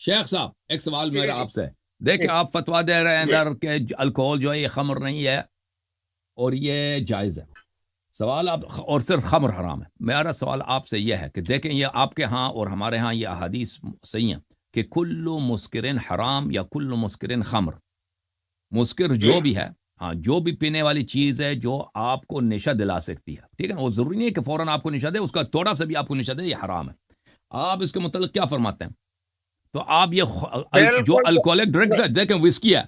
شیخ صاحب ایک سوال میرا آپ سے، دیکھیں آپ فتویٰ دے رہے ہیں ادھر کہ الکوہول جو ہے یہ خمر نہیں ہے اور یہ جائز ہے، سوال آپ اور صرف خمر حرام ہے. میرا سوال آپ سے یہ ہے کہ دیکھیں یہ آپ کے ہاں اور ہمارے ہاں یہ احادیث صحیح ہیں کہ کل مسکرن حرام یا کل مسکرن خمر. مسکر جو بھی ہے، ہاں جو بھی پینے والی چیز ہے جو آپ کو نشہ دلا سکتی ہے، ٹھیک ہے نا، وہ ضروری نہیں ہے کہ فوراً آپ کو نشہ دے، اس کا تھوڑا سا بھی آپ کو نشہ دے، یہ حرام ہے. آپ اس کے متعلق کیا فرماتے ہیں؟ تو آپ یہ جو الکوہولک ڈرنکس ہے، دیکھیں وسکی ہے،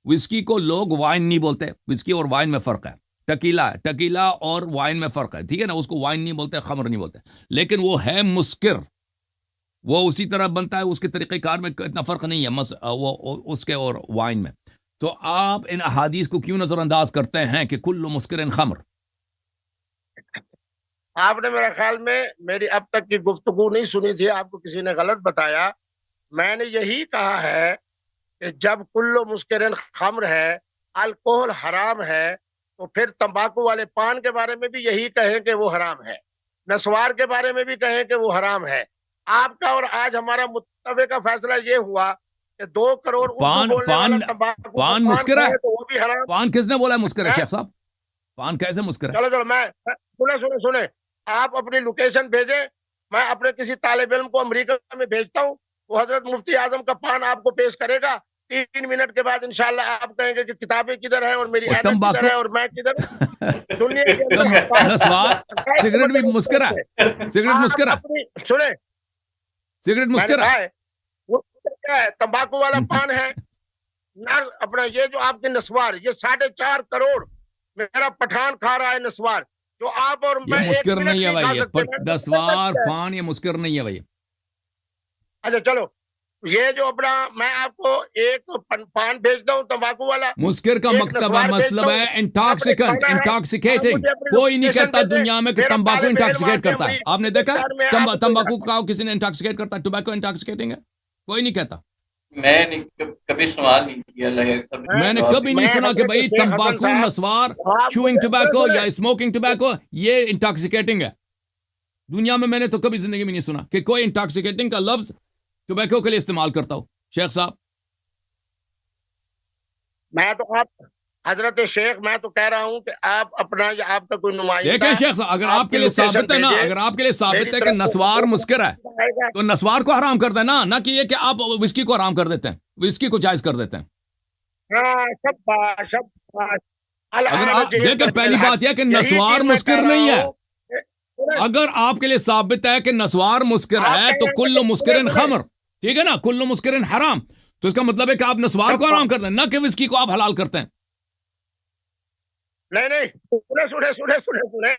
وسکی کو لوگ وائن نہیں بولتے، وسکی اور وائن میں فرق ہے. ٹکیلا ہے، ٹکیلا اور وائن میں فرق ہے، ٹھیک ہے نا، اس کو وائن نہیں بولتے، خمر نہیں بولتے، لیکن وہ ہے مسکر، وہ اسی طرح بنتا ہے، اس کے طریقہ کار میں اتنا فرق نہیں ہے وہ اس کے اور وائن میں. تو آپ ان احادیث کو کیوں نظر انداز کرتے ہیں کہ کل مسکرن خمر؟ آپ نے میرے خیال میں میری اب تک کی گفتگو نہیں سنی تھی، آپ کو کسی نے غلط بتایا. میں نے یہی کہا ہے کہ جب کل مسکرن خمر ہے، الکوہل حرام ہے، تو پھر تمباکو والے پان کے بارے میں بھی یہی کہیں کہ وہ حرام ہے، نسوار کے بارے میں بھی کہیں کہ وہ حرام ہے. آپ کا اور آج ہمارا متفقہ فیصلہ یہ ہوا کہ 2 کروڑ اردو بولنے والا تمباکو کا پان پان مسکر کھائے ہے؟ تو وہ بھی حرام. پان کس نے بولا ہے مسکر ہے شیخ صاحب؟ پان کیسے مسکر ہے؟ چلو میں سنیں آپ اپنی لوکیشن بھیجیں، میں اپنے کسی طالب علم کو امریکہ میں بھیجتا ہوں، وہ حضرت مفتی اعظم کا پان آپ کو پیش کرے گا. 3 منٹ کے بعد انشاءاللہ آپ کہیں گے کہ کتابیں کدھر ہیں اور میری اینک کدھر ہے اور میں کدھر. دنیا کے اندر نسوار سگریٹ بھی مسکر ہے، سگریٹ مسکر ہے، اپنی سنیں، سگریٹ میں نے مسکر کہا ہے. ہے وہ کیا ہے، تمباکو والا پان ہے نہ. اپنا یہ جو آپ کے نسوار، یہ 4.5 کروڑ میرا پٹھان کھا رہا ہے نسوار، جو آپ اور یہ میں 1 مسکر منٹ نہیں ہے نہیں کھا بھائی، سکتے. نسوار پان یہ مسکر نہیں ہے بھائی. اچھا چلو، یہ جو اپنا میں آپ کو ایک پان بھیجتا ہوں تمباکو والا، مسکر کا ایک مکتبہ نسوار بھیجتا مطلب ہوں، ہے آپ نے انٹاکسیکنٹ، کھانا ہے، آپ انٹاکسیکیٹنگ. مجھے اپنی کوئی نہیں لوکیشن کہتا بھیجیں. دنیا میں کہ میرا تمباکو طالب علم آ انٹاکسیکیٹ کے کرتا ہے. آپ نے دیکھا شہر میں آپ تمباکو کا کسی نے انٹاکسیکیٹ کرتا ہے؟ ٹوبیکو انٹاکسیکیٹنگ ہے؟ کوئی نہیں کہتا. میں نے کبھی سوال نہیں کیا، میں نے کبھی نہیں سنا کہ بھائی تمباکو، نسوار، چوئنگ ٹوبیکو یا اسموکنگ ٹوبیکو یہ انٹاکسیکیٹنگ ہے. دنیا میں نے تو کبھی زندگی میں نہیں سنا کہ کوئی انٹاکسیکیٹنگ کا لفظ ٹوبیکو کے لیے استعمال کرتا ہو. شیخ صاحب میں تو آپ حضرت شیخ، میں تو کہہ رہا ہوں کہ آپ اپنا یا آپ کا کوئی نمائندہ، دیکھیں شیخ صاحب، اگر آپ کے لیے ثابت ہے نا، اگر آپ کے لیے ثابت ہے کہ نسوار مسکر ہے تو نسوار کو حرام کر دیں نا، نہ کہ یہ کہ آپ وسکی کو حرام کر دیتے ہیں، وسکی کو جائز کر دیتے ہیں. اگر آپ دیکھیں پہلی بات یہ کہ نسوار مسکر نہیں ہے. اگر آپ کے لیے ثابت ہے کہ نسوار مسکر ہے تو کل مسکرن خمر، ٹھیک ہے نا، کل مسکرن حرام، تو اس کا مطلب ہے کہ آپ نسوار کو حرام کرتے ہیں، نہ کہ وسکی کو آپ حلال کرتے ہیں. نہیں سنے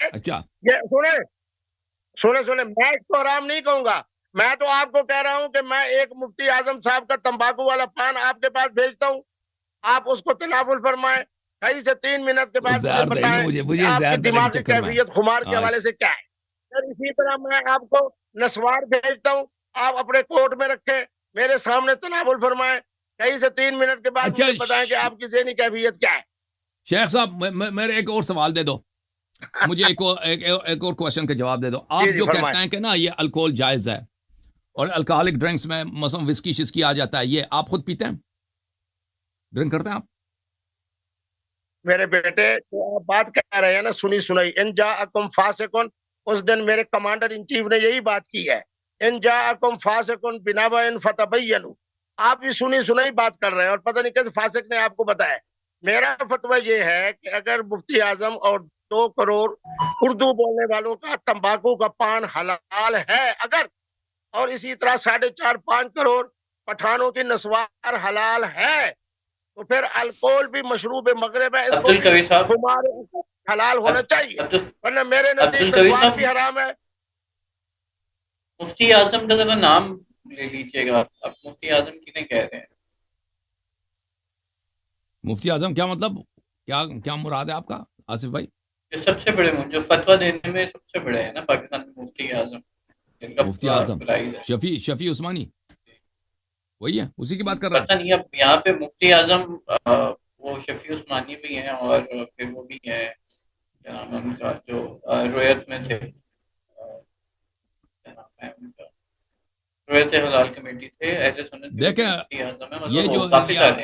اچھا سنے، میں اس کو حرام نہیں کہوں گا. میں تو آپ کو کہہ رہا ہوں کہ میں ایک مفتی اعظم صاحب کا تمباکو والا پان آپ کے پاس بھیجتا ہوں، آپ اس کو تناول فرمائیں، 2 سے 3 منٹ کے بعد مجھے بتائیں کہ آپ کی دماغ کی کیفیت خمار کے حوالے سے کیا ہے. پھر اسی طرح میں آپ کو نسوار بھیجتا ہوں، آپ اپنے کوٹ میں رکھیں، میرے سامنے تناول فرمائیں، 2 سے 3 منٹ کے بعد مجھے بتائیں کہ آپ کی ذہنی کیفیت کیا ہے. شیخ صاحب میرے ایک اور سوال دے دو مجھے، ایک اور کوشچن کا جواب دے دو. آپ جو کہتے ہیں کہ نا یہ الکوہول جائز ہے اور الکوہولک ڈرنکس میں مثلا وسکی شسکی آ جاتا ہے، یہ آپ خود پیتے ہیں، ڈرنک کرتے ہیں آپ؟ میرے بیٹے جو آپ بات کہہ رہے ہیں نا، سنی سنائی، ان جاءکم فاسقن، اس دن میرے کمانڈر ان چیف نے یہی بات کی ہے، ان جاءکم فاسقن بنبأ فتبینوا. آپ بھی سنی سنائی بات کر رہے ہیں اور پتہ نہیں کیسے فاسق نے آپ کو بتایا. میرا فتویٰ یہ ہے کہ اگر مفتی اعظم اور 2 کروڑ اردو بولنے والوں کا تمباکو کا پان حلال ہے اگر، اور اسی طرح 4.5-5 کروڑ پٹھانوں کی نسوار حلال ہے، تو پھر الکوہل بھی مشروب مغرب ہے، اس کو بھی خمار حلال ہونا چاہیے، ورنہ میرے نزدیک نسوار بھی حرام ہے. مفتی اعظم کا ذرا نام لے لیجیے گا، آپ مفتی اعظم کتنے کہہ رہے ہیں؟ مفتی اعظم کیا مطلب، کیا مراد ہے آپ کا آصف بھائی؟ جو سب سے بڑے جو فتویٰ دینے میں سب سے بڑے ہیں نا پاکستان میں، مفتی اعظم. مفتی اعظم شفیع عثمانی، وہی ہے، اسی کی بات کر رہے ہیں. پتہ نہیں اب یہاں پہ مفتی اعظم وہ شفیع عثمانی بھی ہیں، اور پھر وہ بھی ہیں کیا نام ہے ان کا جو رویت میں تھے، کیا نام ہے ان کا، رویت حلال کمیٹی تھے، اہل سنت دیکھیں یہ جو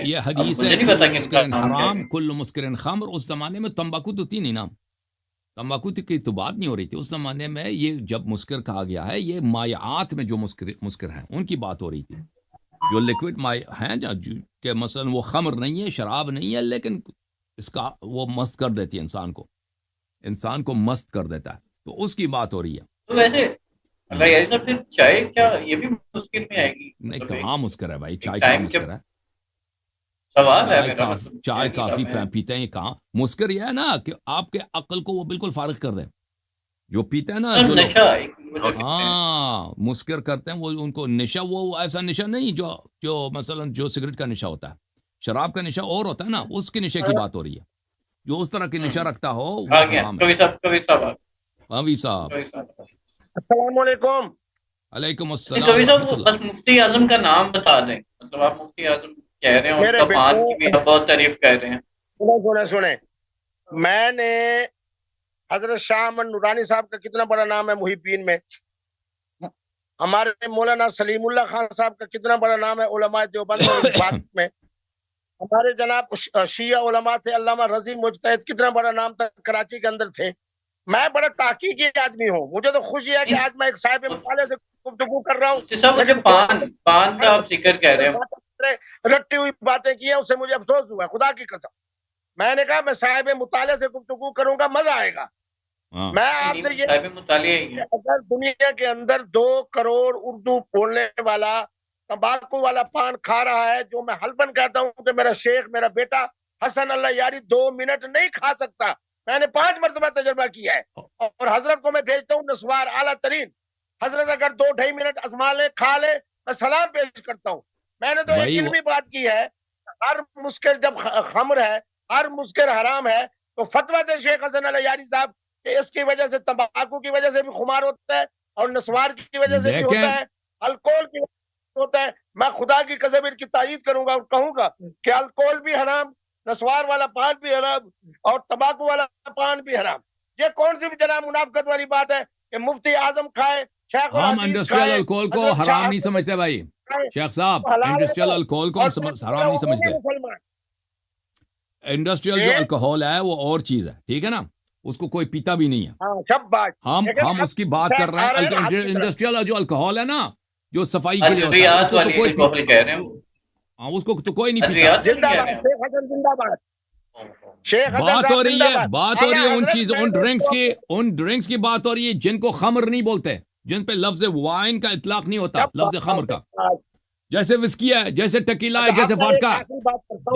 یہ حدیث ہے مسکرن حرام کل مسکرن خمر، اس زمانے میں تمباکو تو تھی نہیں نا، تمباکو کی تو بات نہیں ہو رہی تھی اس زمانے میں. یہ جب مسکر کہا گیا ہے یہ مائعات میں جو مسکر ہیں ان کی بات ہو رہی تھی، جو لیکوڈ ہیں کہ مثلا وہ خمر نہیں ہے، شراب نہیں ہے، لیکن اس کا وہ مست کر دیتی ہے انسان کو مست کر دیتا ہے، تو اس کی بات ہو رہی ہے. تو ویسے اللہ یار صاحب پھر چائے کیا یہ بھی مسکر میں آئے گی؟ نہیں کہاں مسکر ہے بھائی، چائے کہاں مسکر ہے؟ سوال ہے میرا، چائے کافی پیتے ہیں کہاں مسکر؟ یہ ہے نا کہ آپ کے عقل کو وہ بالکل فارغ کر دیں. جو پیتے ہیں نا ہاں مسکر کرتے ہیں، وہ ان کو نشہ، وہ ایسا نشہ نہیں جو مثلا جو سگریٹ کا نشہ ہوتا ہے، شراب کا نشہ اور ہوتا ہے نا، اس کے نشے کی بات ہو رہی ہے. جو اس طرح کی نشہ رکھتا ہو وہ حرام ہے. صاحب السلام علیکم. علیکم السلام. بس مفتی اعظم کا نام بتا دیں، مطلب آپ مفتی اعظم کہہ رہے ہیں، ان کا پان کی بھی بہت تعریف کر رہے ہیں. سنیں میں نے حضرت شاہ احمد نورانی صاحب کا کتنا بڑا نام ہے محبین میں، ہمارے مولانا سلیم اللہ خان صاحب کا کتنا بڑا نام ہے علماء دیوبند اور بات میں، ہمارے جناب شیعہ علماء تھے علامہ رضی مجتہد، کتنا بڑا نام تھا، کراچی کے اندر تھے. میں بڑا تحقیقی آدمی ہوں، مجھے تو خوشی ہے کہ آج میں ایک صاحب مطالعے سے گفتگو کر رہا ہوں، لیکن پان کا آپ ذکر کہہ رہے ہیں، رٹی ہوئی باتیں کی ہیں، اس سے مجھے افسوس ہوا ہے خدا کی قسم. میں نے کہا میں صاحب مطالعے سے گفتگو کروں گا، مزہ آئے گا. میں آپ سے یہ اگر دنیا کے اندر 2 کروڑ اردو بولنے والا تمباکو والا پان کھا رہا ہے، جو میں حلفاً کہتا ہوں کہ میرا شیخ میرا بیٹا حسن اللہ یاری 2 منٹ نہیں کھا سکتا. میں نے 5 مرتبہ تجربہ کیا ہے، اور حضرت کو میں بھیجتا ہوں نسوار اعلیٰ ترین. حضرت اگر 2-2.5 منٹ ازما لے کھا لے، میں سلام پیش کرتا ہوں. میں نے تو ایک علمی بات کی ہے، ہر مسکر جب خمر ہے، ہر مسکر حرام ہے، تو فتویٰ دے شیخ حسن اللہ یاری صاحب کہ اس کی وجہ سے تمباکو کی وجہ سے بھی خمار ہوتا ہے، اور نسوار کی وجہ سے بھی ہوتا ہے، الکول کی وجہ سے ہوتا ہے. میں خدا کی قسم ان کی تائید کروں گا اور کہوں گا کہ الکول بھی حرام، نسوار والا پان بھی حرام، اور تمباکو والا پان بھی حرام. یہ کون سی بھی جناب منافقت والی بات ہے کہ مفتی اعظم کھائے، شیخ ہم انڈسٹریل الکول کو حرام نہیں سمجھتے بھائی شیخ صاحب، انڈسٹریل الکول کو ہم حرام نہیں سمجھتے. انڈسٹریل جو الکوہول ہے وہ اور چیز ہے، ٹھیک ہے نا، اس کو کوئی پیتا بھی نہیں ہے. ہم اس کی بات کر رہے ہیں. انڈسٹریل جو الکوہول ہے نا، جو صفائی کے لیے ہوتا ہے، اس کو تو کوئی اس کو تو کوئی نہیں پیتا. بات ہو رہی ہے ان چیز، ان ڈرنکس کی بات ہو رہی ہے جن کو خمر نہیں بولتے، جن پہ لفظ وائن کا اطلاق نہیں ہوتا، لفظ خمر کا. جیسے وسکی ہے، جیسے ٹکیلا ہے، جیسے واڈکا ہے،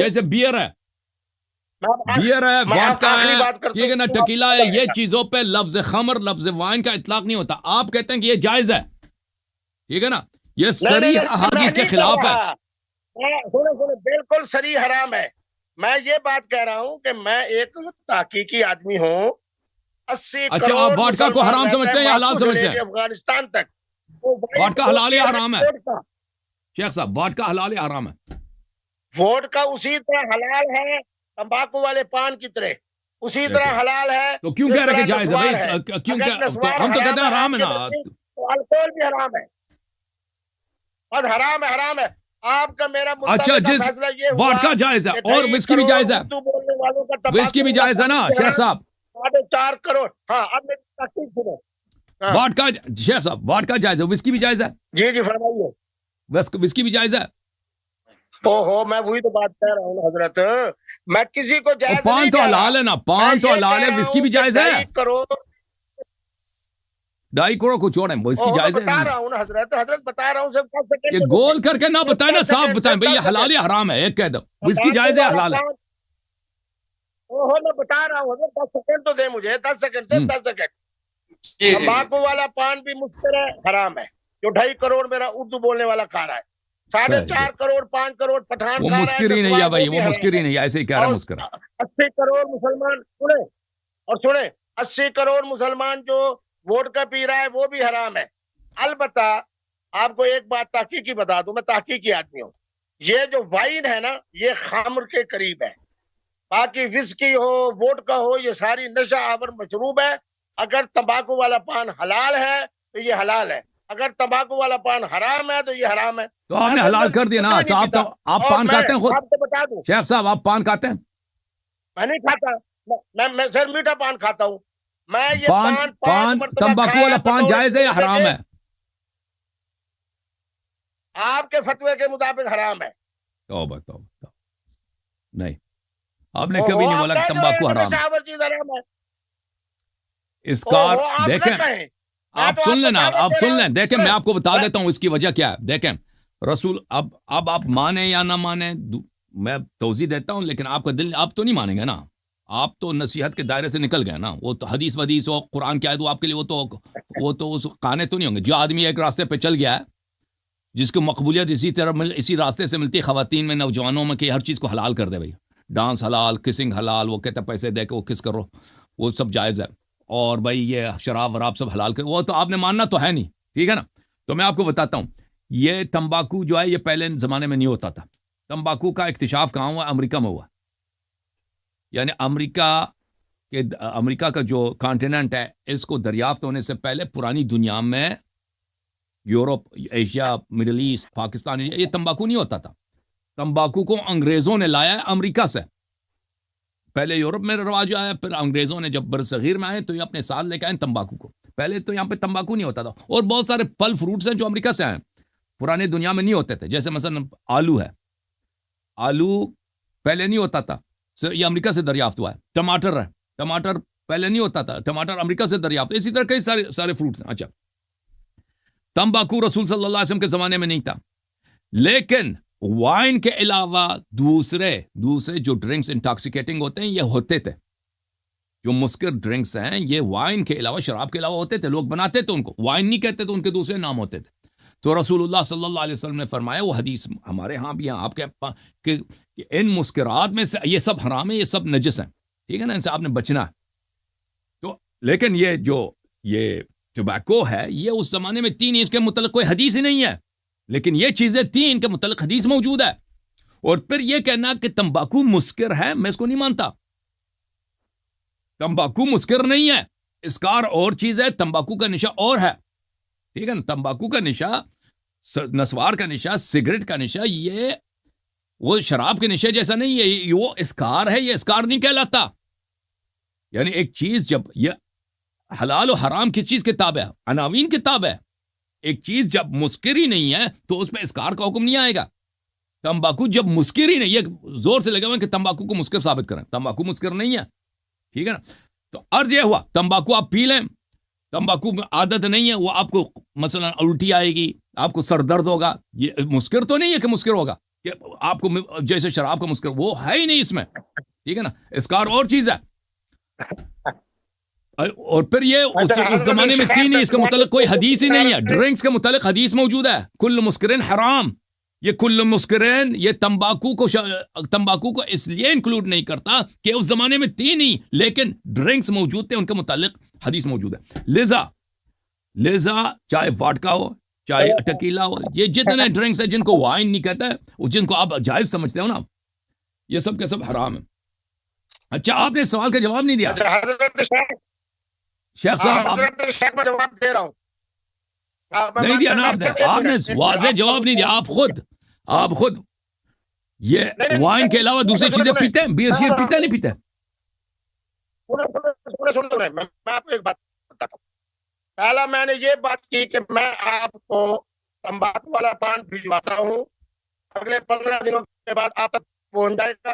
جیسے بیئر ہے، واڈکا ہے، ٹھیک ہے نا، ٹکیلا ہے. یہ چیزوں پہ لفظ خمر، لفظ وائن کا اطلاق نہیں ہوتا. آپ کہتے ہیں کہ یہ جائز ہے، ٹھیک ہے نا، یہ صریح احادیث کے خلاف ہے. بالکل صریح حرام ہے. میں یہ بات کہہ رہا ہوں کہ میں ایک تحقیقی آدمی ہوں. 80 اچھا، آپ واڈکا کو حرام سمجھتے ہیں یا حلال سمجھتے ہیں؟ افغانستان تک واڈکا حلال یا حرام ہے شیخ صاحب؟ واڈکا حلال یا حرام ہے؟ واڈکا اسی طرح حلال ہے تمباکو والے پان کی طرح، اسی طرح حلال ہے. تو کیوں کہہ رہے کہ جائز ہے بھائی؟ کیوں کہ ہم تو کہتے ہیں حرام ہے نا. الکول بھی حرام ہے، بس حرام ہے، حرام ہے. آپ کا میرا اچھا، جس واڈکا جائز ہے اور وسکی بھی جائز ہے، وسکی بھی جائز ہے نا شیخ صاحب؟ 4.5 کروڑ. ہاں، اب میری تحقیق سنو. واڈکا شیخ صاحب، واڈکا جائز ہے، وسکی بھی جائز ہے؟ جی جی فرمائیے. وسکی بھی جائز ہے؟ اوہو، میں وہی تو بات کہہ رہا ہوں حضرت، میں کسی کو جائز نہیں. پان تو حلال ہے نا، پان تو حلال ہے، وسکی بھی جائز ہے. 2.5 کروڑ کو چھوڑیں، وسکی جائز ہے. بتا رہا ہوں نا حضرت بتا رہا ہوں. یہ گول کر کے نہ بتائیں نا، صاف بتائیں بھئی یہ حلال یا حرام ہے، ایک کہہ دو وسکی جائز ہے حلال ہے. اوہو، میں بتا رہا ہوں حضرت، 10 سیکنڈ تو دے مجھے، 10 سیکنڈ سے 10 سیکنڈ. تمباکو والا پان بھی مسکر ہے، حرام ہے، جو 2.5 کروڑ میرا اردو بولنے والا کھا رہا ہے. 4.5 کروڑ 5 کروڑ پٹھان، وہ مسکری نہیں ہے بھائی، وہ مسکری نہیں ہے، ایسے ہی کہہ رہا ہے مسکر. 80 کروڑ مسلمان سنیں 80 کروڑ مسلمان جو ووڈکا پی رہا ہے وہ بھی حرام ہے. البتہ آپ کو ایک بات تحقیقی بتا دوں، میں تحقیقی آدمی ہوں. یہ جو وائن ہے نا، یہ خمر کے قریب ہے. باقی وسکی ہو، ووڈکا ہو، یہ ساری نشہ آور مشروب ہے. اگر تمباکو والا پان حلال ہے تو یہ حلال ہے، اگر تمباکو والا پان حرام ہے تو یہ حرام ہے. تو آپ نے حلال کر دیا نا. تو آپ پان کھاتے ہیں خود؟ آپ کو بتا دوں شیخ صاحب آپ پان کھاتے ہیں؟ میں نہیں کھاتا, میں صرف میٹھا پان کھاتا ہوں. میں یہ پان تمباکو والا پان جائز ہے یا حرام ہے؟ آپ کے فتوے کے مطابق حرام ہے. توبہ توبہ, نہیں آپ نے کبھی نہیں بولا کہ تمباکو حرام ہے. اسکار دیکھیں, آپ سن لینا, آپ سن لیں, دیکھیں میں آپ کو بتا دیتا ہوں اس کی وجہ کیا ہے. دیکھیں رسول, اب آپ مانیں یا نہ مانیں میں توضیح دیتا ہوں, لیکن آپ کا دل آپ تو نہیں مانیں گے نا. آپ تو نصیحت کے دائرے سے نکل گئے نا. وہ تو حدیث ودیث ہو, قرآن کی آیت ہو, آپ کے لیے وہ تو اس قانے تو نہیں ہوں گے. جو آدمی ایک راستے پہ چل گیا ہے, جس کو مقبولیت اسی راستے سے ملتی ہے خواتین میں, نوجوانوں میں, کہ ہر چیز کو حلال کر دے بھائی. ڈانس حلال, کسنگ حلال, وہ کہتے ہیں پیسے دے کے وہ کس کرو, وہ سب جائز ہے. اور بھائی یہ شراب وراب سب حلال کر, وہ تو آپ نے ماننا تو ہے نہیں, ٹھیک ہے نا. تو میں آپ کو بتاتا ہوں, یہ تمباکو جو ہے یہ پہلے زمانے میں نہیں ہوتا تھا. تمباکو کا اکتشاف کہاں ہوا؟ امریکہ میں ہوا. یعنی امریکہ کا جو کانٹیننٹ ہے, اس کو دریافت ہونے سے پہلے پرانی دنیا میں Europe, Asia, middle east, Pakistan, یہ تمباکو نہیں ہوتا تھا. تمباکو کو انگریزوں نے لایا ہے امریکہ سے. پہلے یورپ میں رواج آیا, پھر انگریزوں نے جب برصغیر میں آئے تو یہ اپنے ساتھ لے کے آئے تمباکو کو. پہلے تو یہاں پہ تمباکو نہیں ہوتا تھا. اور بہت سارے پھل فروٹس ہیں جو امریکہ سے آئے, پرانے دنیا میں نہیں ہوتے تھے. جیسے مثلا آلو ہے, آلو پہلے نہیں ہوتا تھا, یہ امریکہ سے دریافت ہوا ہے. ٹماٹر ہے, ٹماٹر پہلے نہیں ہوتا تھا, ٹماٹر امریکہ سے دریافت. اسی طرح کئی سارے فروٹس ہیں. اچھا, تمباکو رسول صلی اللہ علیہ وسلم کے زمانے میں نہیں تھا, لیکن وائن کے علاوہ دوسرے جو ڈرنکس انٹاکسیکیٹنگ ہوتے ہیں یہ ہوتے تھے. جو مسکر ڈرنکس ہیں یہ وائن کے علاوہ, شراب کے علاوہ ہوتے تھے. لوگ بناتے تھے ان کو, وائن نہیں کہتے تھے, ان کے دوسرے نام ہوتے تھے. تو رسول اللہ صلی اللہ علیہ وسلم نے فرمایا, وہ حدیث ہمارے ہاں بھی ہیں, آپ کے کہ ان مسکرات میں سے یہ سب حرام ہے, یہ سب نجس ہیں, ٹھیک ہے نا, ان سے آپ نے بچنا ہے. تو لیکن یہ ٹبیکو ہے, یہ اس زمانے میں تھی نہیں, اس کے متعلق کوئی حدیث ہی نہیں ہے. لیکن یہ چیزیں تھیں, ان کے متعلق حدیث موجود ہے. اور پھر یہ کہنا کہ تمباکو مسکر ہے, میں اس کو نہیں مانتا. تمباکو مسکر نہیں ہے, اسکار اور چیز ہے, تمباکو کا نشہ اور ہے, ٹھیک ہے نا. تمباکو کا نشہ, نسوار کا نشہ, سگریٹ کا نشہ, یہ وہ شراب کے نشے جیسا نہیں ہے, وہ اسکار ہے, یہ اسکار نہیں کہلاتا. یعنی ایک چیز جب یہ حلال و حرام کس چیز کتاب ہے؟ عناوین کتاب ہے. ایک چیز جب مسکر ہی نہیں ہے تو اس میں اسکار کا حکم نہیں آئے گا. تمباکو جب مسکر ہی نہیں, یہ زور سے لگا ہوا کہ تمباکو کو مسکر ثابت کریں, تمباکو مسکر نہیں ہے, ٹھیک ہے نا. تو عرض یہ ہوا, تمباکو آپ پی لیں, تمباکو میں عادت نہیں ہے, وہ آپ کو مثلا الٹی آئے گی, آپ کو سر درد ہوگا, یہ مسکر تو نہیں ہے کہ مسکر ہوگا, کہ آپ کو جیسے شراب کا مسکر, وہ ہے ہی نہیں اس میں, ٹھیک ہے نا. اسکار اور چیز ہے. اور پھر یہ اس زمانے میں تھی نہیں, اس کے متعلق کوئی حدیث ہی نہیں ہے. ڈرنکس کے متعلق حدیث موجود ہے, کل مسکرین حرام. یہ کل مسکرین, یہ تمباکو کو اس لیے انکلوڈ نہیں کرتا کہ اس زمانے میں تھی نہیں, لیکن ڈرنکس موجود تھے, ان کے متعلق حدیث موجود ہے. لہذا چاہے واڈکا ہو, چاہے ٹکیلا ہو, یہ جتنے ڈرنکس ہیں جن کو وائن نہیں کہتا ہے, جن کو آپ جائز سمجھتے ہو نا, یہ سب کے سب حرام ہیں. اچھا, آپ نے سوال کا جواب نہیں دیا. شیخ صاحب میں جواب دے رہا ہوں, نہیں دیا نا آپ نے واضح جواب نہیں دیا. آپ خود یہ وائن کے علاوہ دوسری چیزیں پیتے ہیں, بیئر شیر پیتے نہیں پیتے؟ میں آپ کو ایک بات بتاتا ہوں. پہلا میں نے یہ بات کی کہ میں آپ کو تمباکو والا پان بھجواتا ہوں, اگلے 15 دنوں کے بعد آپ تک پہنچ جائے گا,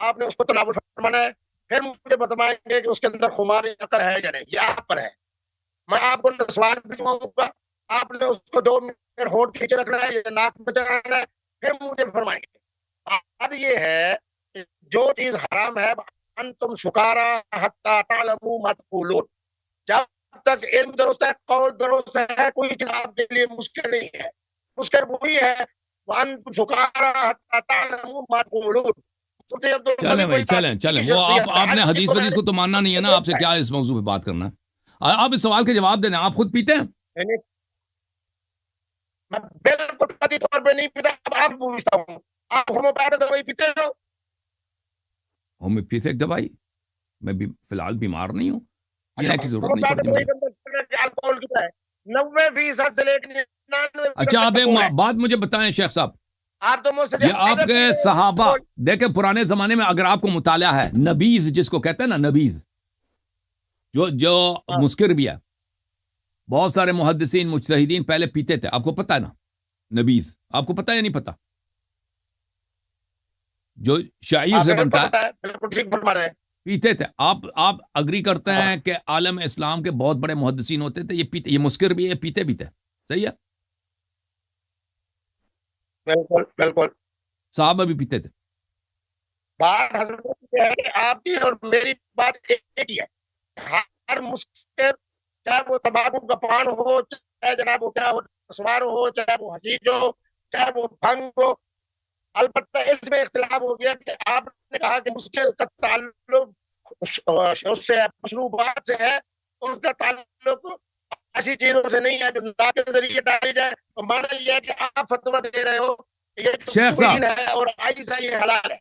آپ نے اس کو تناول فرمانا ہے, پھر مجھے بتائیں گے کہ اس کے اندر خمار عقل ہے یا نہیں, یہ آپ پر ہے. میں آپ کو نسوار بھجواؤں گا, آپ نے اس کو 2 منٹ ہونٹ کھینچے رکھنا ہے یا ناک میں چڑھانا ہے, پھر مجھے فرمائیں گے. بات یہ ہے کہ جو چیز حرام ہے, انتم سکارا حتی تعلموا ما تقولون, جب تک علم درست ہے, قول درست ہے, کوئی چیز آپ کے لیے مشکل نہیں ہے. مشکل وہی ہے وانتم سکارا حتی تعلموا ما تقولون. چلیں بھائی, چلیں وہ آپ نے حدیث کو تو ماننا نہیں ہے نا, آپ سے کیا اس موضوع پہ بات کرنا. آپ اس سوال کے جواب دیں, آپ خود پیتے ہیں؟ میں بالکل قطعی طور پہ نہیں پیتا. اب آپ پوچھتا ہوں, آپ ہومیوپیتھک دوائی پیتے ہو؟ ہومیوپیتھک دوائی میں بھی فی الحال بیمار نہیں ہوں, پینے کی ضرورت نہیں پڑتی مجھے. الکوہول کتنا ہے, 90% سے لے کے 99%. اچھا آپ ایک بات مجھے بتائیں شیخ صاحب، آپ تو مجھ سے یہ آپ کے صحابہ دیکھیں پرانے زمانے میں اگر آپ کو مطالعہ ہے، نبیذ جس کو کہتے ہیں نا، نبیذ جو مسکر بھی ہے، بہت سارے محدثین مجتہدین پہلے پیتے تھے، آپ کو پتہ ہے نا نبیذ، آپ کو پتہ ہے یا نہیں پتہ؟ جو شعیر سے بنتا ہے، بالکل ٹھیک فرما رہے ہیں، پیتے تھے. آپ اگری کرتے ہیں کہ عالم اسلام کے بہت بڑے محدثین ہوتے تھے، یہ پیتے، یہ مسکر بھی ہے، پیتے بھی تھے، صحیح ہے؟ بالکل بالکل. صحابہ بھی پیتے تھے. بات حضرت یہ ہے کہ آپ کی اور میری بات ایک ہی ہے. ہر مسکر، چاہے وہ تمباکو کا پان ہو، چاہے جناب وہ کیا ہو، سوار ہو، چاہے وہ حشیش ہو، چاہے وہ بھنگ ہو، البتہ اس میں اختلاف ہو گیا کہ آپ نے کہا کہ مسکر کا تعلق اس سے مشروبات سے ہے، اس کا تعلق ایسی چیزوں سے نہیں ہے جو ناک کے ذریعے ڈالی جائے. تو مانا یہ ہے کہ آپ فتویٰ دے رہے ہو یہ شیخ صاحب ہے اور آئیسا یہ حلال ہے.